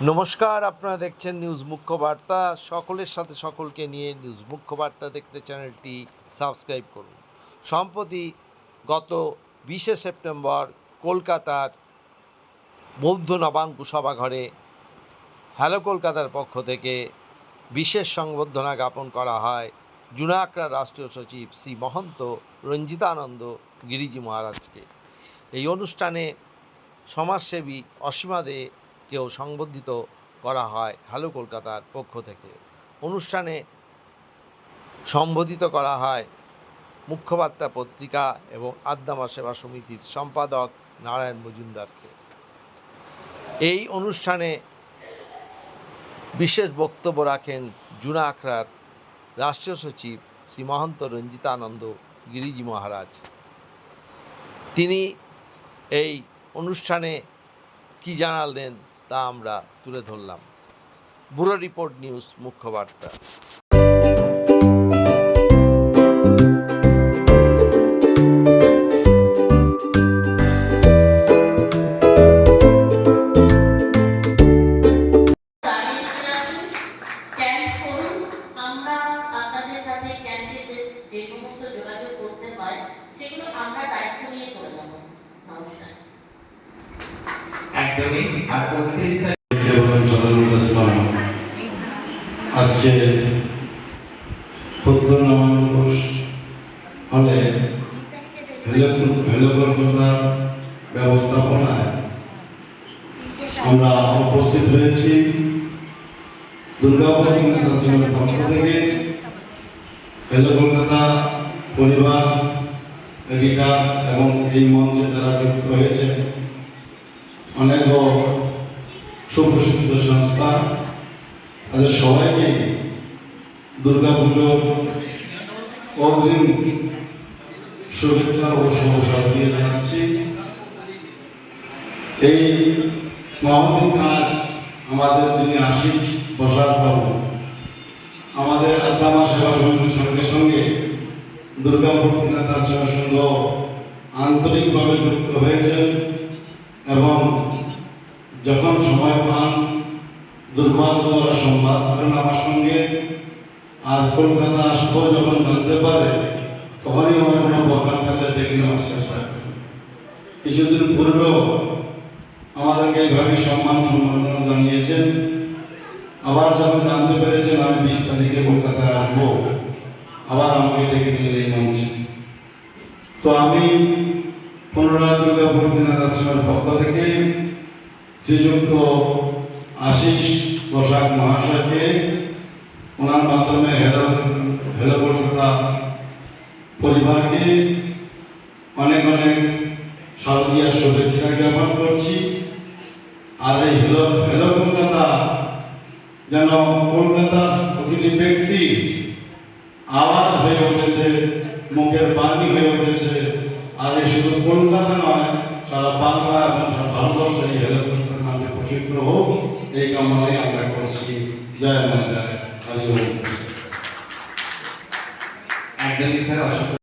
নমস্কার, আপনারা দেখছেন নিউজ মুখ্য বার্তা। সকলের সাথে সকলকে নিয়ে নিউজ মুখ্য বার্তা দেখতে চ্যানেলটি সাবস্ক্রাইব করুন। সম্প্রতি গত 20শে সেপ্টেম্বর কলকাতার বৌদ্ধ নবাঙ্কু সভাঘরে হ্যালো কলকাতার পক্ষ থেকে বিশেষ সংবর্ধনা জ্ঞাপন করা হয় জুনা আখড়ার রাষ্ট্রীয় সচিব শ্রী মহন্ত রঞ্জিতানন্দ গিরিজি মহারাজকে। এই অনুষ্ঠানে সমাজসেবী অসীমা দেকেও সংবর্ধিত করা হয় হ্যালো কলকাতার পক্ষ থেকে। অনুষ্ঠানে সম্বোধিত করা হয় মুখ্যবার্তা পত্রিকা এবং আদ্দামা সেবা সমিতির সম্পাদক নারায়ণ মজুমদারকে। এই অনুষ্ঠানে বিশেষ বক্তব্য রাখেন জুনা আখড়ার রাষ্ট্রীয় সচিব শ্রী মহন্ত রঞ্জিতানন্দ গিরিজি মহারাজ। তিনি এই অনুষ্ঠানে কি জানালেন তা আমরা তুলে ধরলাম। ব্যুরো রিপোর্ট নিউজ মুখ্য বার্তা। আজকে বৌদ্ধ নবাঙ্কু হলে হ্যালো কলকাতা ব্যবস্থাপনায় আমরা উপস্থিত হয়েছি দুর্গাপুর পক্ষ থেকে হ্যালো কলকাতা পরিবার এডিটর এবং এই মঞ্চে যারা যুক্ত হয়েছে অনেক সুপ্রসিদ্ধ সংস্থা, তাদের সবাইকে দুর্গাপুজোর অগ্রিম শুভেচ্ছা ও শুভেচ্ছা দিয়ে জানাচ্ছি। এই মহৎ কাজ আমাদের যিনি আশিস বসাক বাবু আমাদের আদ্দামা সেবা সমিতির সঙ্গে সঙ্গে দুর্গাপুর দিনাতার সেবা সংঘ আন্তরিকভাবে যুক্ত হয়েছেন এবং যখন সময় পান দুর্ভাগ্য সংবাদ করেন আমার সঙ্গে। আর কলকাতা আসবো যখন জানতে পারে তখনই আমার কোনো বকার থাকলে ডেকে নেওয়ার চেষ্টা করেন। কিছুদিন পূর্বেও আমাদেরকে এইভাবে সম্মাননা জানিয়েছেন। আবার যখন জানতে পেরেছেন আমি 20 তারিখে কলকাতায় আসবো, আবার আমাকে ডেকে নিয়ে এই মঞ্চে। তো আমি পুনরায় দুর্গাপুর দিনাতার পক্ষ থেকে শ্রীযুক্ত আশিস বসাক মহাশয়কে ওনার মাধ্যমে হ্যালো কলকাতা পরিবারকে অনেক অনেক শারদীয় শুভেচ্ছা জ্ঞাপন করছি। আর এই হ্যালো কলকাতা যেন কলকাতার প্রতিটি ব্যক্তি আওয়াজ হয়ে উঠেছে, মুখের বাণী হয়ে উঠেছে। আর এই শুধু কলকাতা নয়, সারা বাংলা এবং সারা ভারতবর্ষ এই হ্যালো কলকাতার নামে প্রসিদ্ধ হোক, এই কামনাই আমরা করছি। জয় মা জয় হরি। একদমই স্যার।